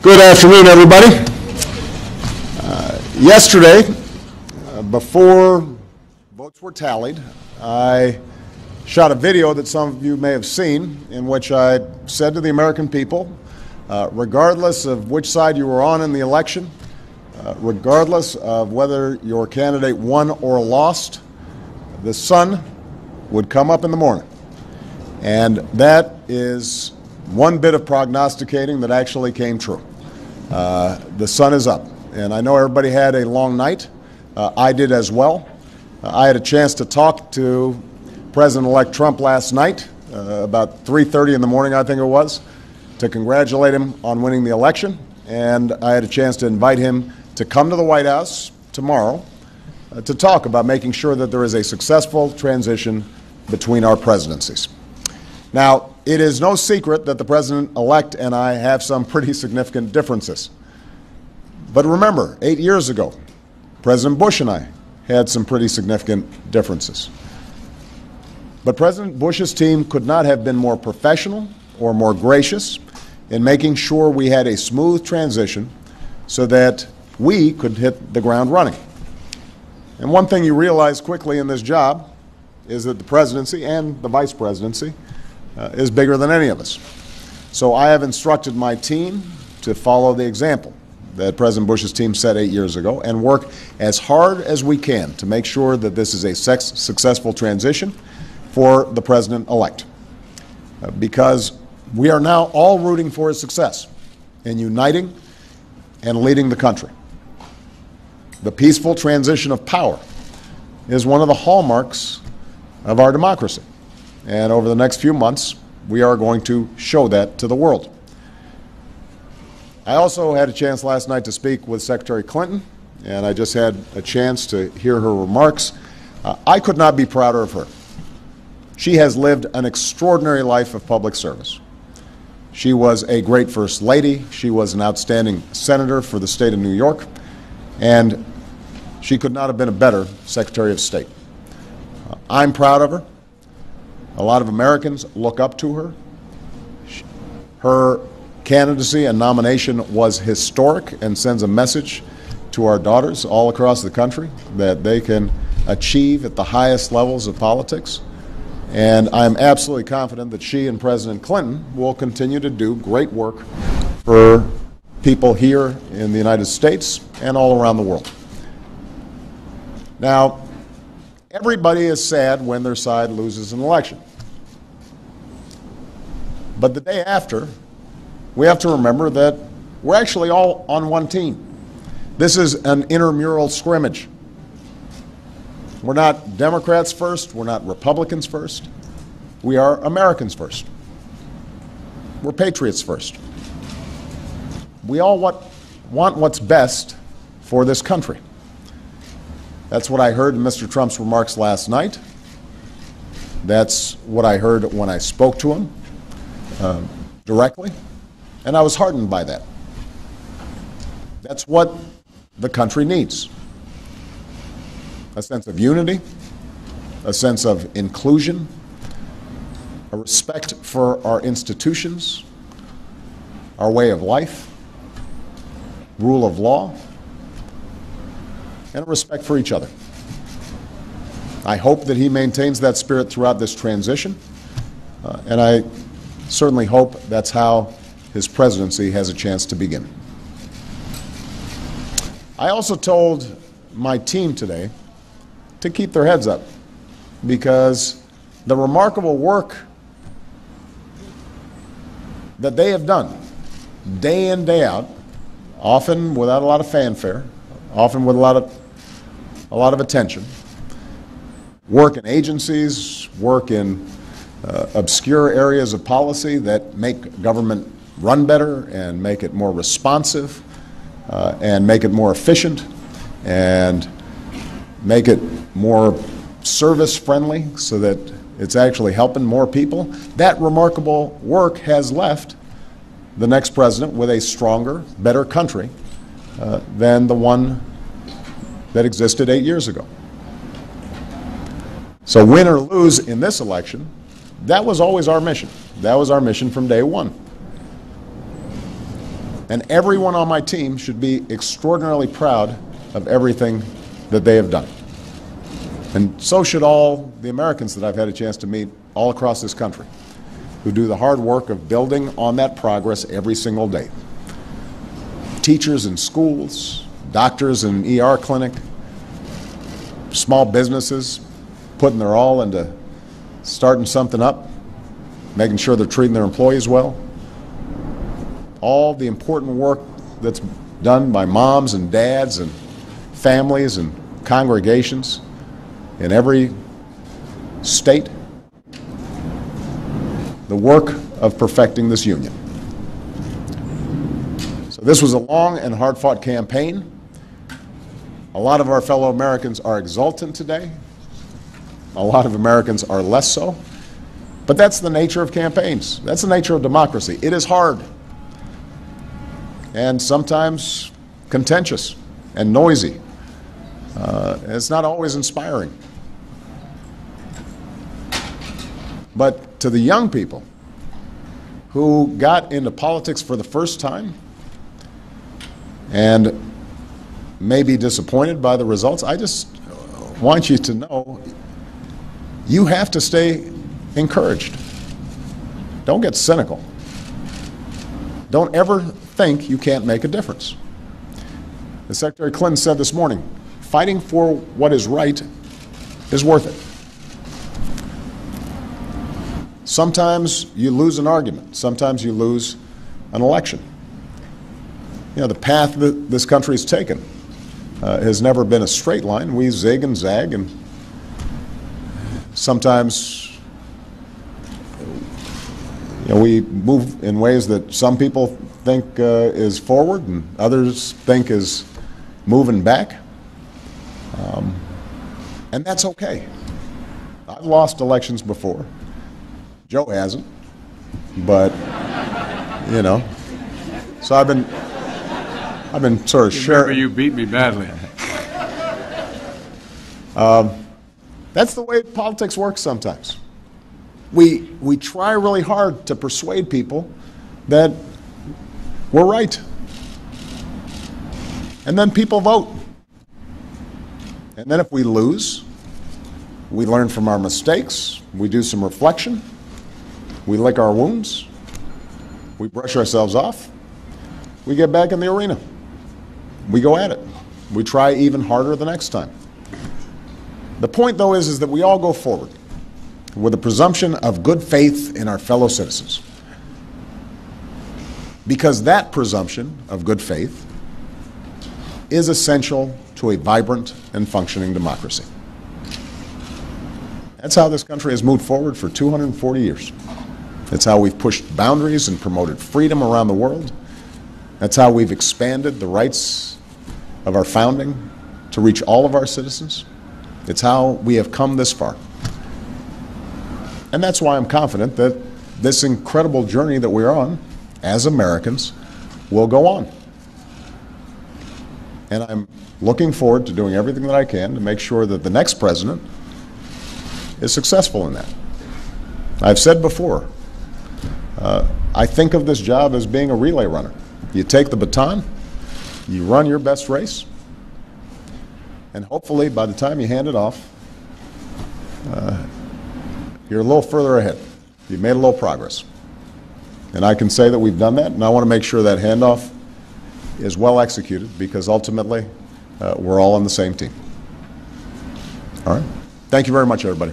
Good afternoon, everybody. Yesterday, before votes were tallied, I shot a video that some of you may have seen in which I said to the American people, regardless of which side you were on in the election, regardless of whether your candidate won or lost, the sun would come up in the morning. And that is one bit of prognosticating that actually came true. The sun is up, and I know everybody had a long night. I did as well. I had a chance to talk to President-elect Trump last night, about 3:30 in the morning, I think it was, to congratulate him on winning the election, and I had a chance to invite him to come to the White House tomorrow to talk about making sure that there is a successful transition between our presidencies. Now, it is no secret that the President-elect and I have some pretty significant differences. But remember, 8 years ago, President Bush and I had some pretty significant differences. But President Bush's team could not have been more professional or more gracious in making sure we had a smooth transition so that we could hit the ground running. And one thing you realize quickly in this job is that the presidency and the vice presidency is bigger than any of us. So I have instructed my team to follow the example that President Bush's team set 8 years ago and work as hard as we can to make sure that this is a successful transition for the President-elect. Because we are now all rooting for his success in uniting and leading the country. The peaceful transition of power is one of the hallmarks of our democracy. And over the next few months, we are going to show that to the world. I also had a chance last night to speak with Secretary Clinton, and I just had a chance to hear her remarks. I could not be prouder of her. She has lived an extraordinary life of public service. She was a great First Lady. She was an outstanding senator for the state of New York, and she could not have been a better Secretary of State. I'm proud of her. A lot of Americans look up to her. Her candidacy and nomination was historic and sends a message to our daughters all across the country that they can achieve at the highest levels of politics. And I'm absolutely confident that she and President Clinton will continue to do great work for people here in the United States and all around the world. Now, everybody is sad when their side loses an election. But the day after, we have to remember that we're actually all on one team. This is an intramural scrimmage. We're not Democrats first, we're not Republicans first. We are Americans first. We're patriots first. We all want what's best for this country. That's what I heard in Mr. Trump's remarks last night. That's what I heard when I spoke to him directly, and I was heartened by that. That's what the country needs. A sense of unity, a sense of inclusion, a respect for our institutions, our way of life, rule of law, and a respect for each other. I hope that he maintains that spirit throughout this transition, and I certainly hope that's how his presidency has a chance to begin. I also told my team today to keep their heads up, because the remarkable work that they have done day in, day out, often without a lot of fanfare, often with a lot of attention, work in agencies, work in obscure areas of policy that make government run better and make it more responsive and make it more efficient and make it more service-friendly so that it's actually helping more people. That remarkable work has left the next president with a stronger, better country than the one that existed 8 years ago. So win or lose in this election, that was always our mission. That was our mission from day one. And everyone on my team should be extraordinarily proud of everything that they have done. And so should all the Americans that I've had a chance to meet all across this country, who do the hard work of building on that progress every single day. Teachers in schools, doctors in ER clinic, small businesses putting their all into starting something up, making sure they're treating their employees well. All the important work that's done by moms and dads and families and congregations in every state. The work of perfecting this union. So this was a long and hard-fought campaign. A lot of our fellow Americans are exultant today. A lot of Americans are less so. But that's the nature of campaigns. That's the nature of democracy. It is hard. And sometimes contentious and noisy. It's not always inspiring. But to the young people who got into politics for the first time and may be disappointed by the results, I just want you to know you have to stay encouraged. Don't get cynical. Don't ever think you can't make a difference. As Secretary Clinton said this morning, fighting for what is right is worth it. Sometimes you lose an argument. Sometimes you lose an election. You know, the path that this country has taken has never been a straight line. We zig and zag, and sometimes we move in ways that some people think is forward and others think is moving back. And that's okay. I've lost elections before. Joe hasn't, but so I've been sort of sharing. Remember, you beat me badly. That's the way politics works sometimes. We try really hard to persuade people that we're right, and then people vote. And then if we lose, we learn from our mistakes. We do some reflection. We lick our wounds. We brush ourselves off. We get back in the arena. We go at it. We try even harder the next time. The point, though, is that we all go forward with a presumption of good faith in our fellow citizens. Because that presumption of good faith is essential to a vibrant and functioning democracy. That's how this country has moved forward for 240 years. That's how we've pushed boundaries and promoted freedom around the world. That's how we've expanded the rights of our founding to reach all of our citizens. It's how we have come this far. And that's why I'm confident that this incredible journey that we're on as Americans will go on. And I'm looking forward to doing everything that I can to make sure that the next president is successful in that. I've said before, I think of this job as being a relay runner. You take the baton, you run your best race, and hopefully by the time you hand it off, you're a little further ahead. You've made a little progress. And I can say that we've done that, and I want to make sure that handoff is well executed, because ultimately we're all on the same team. All right? Thank you very much, everybody.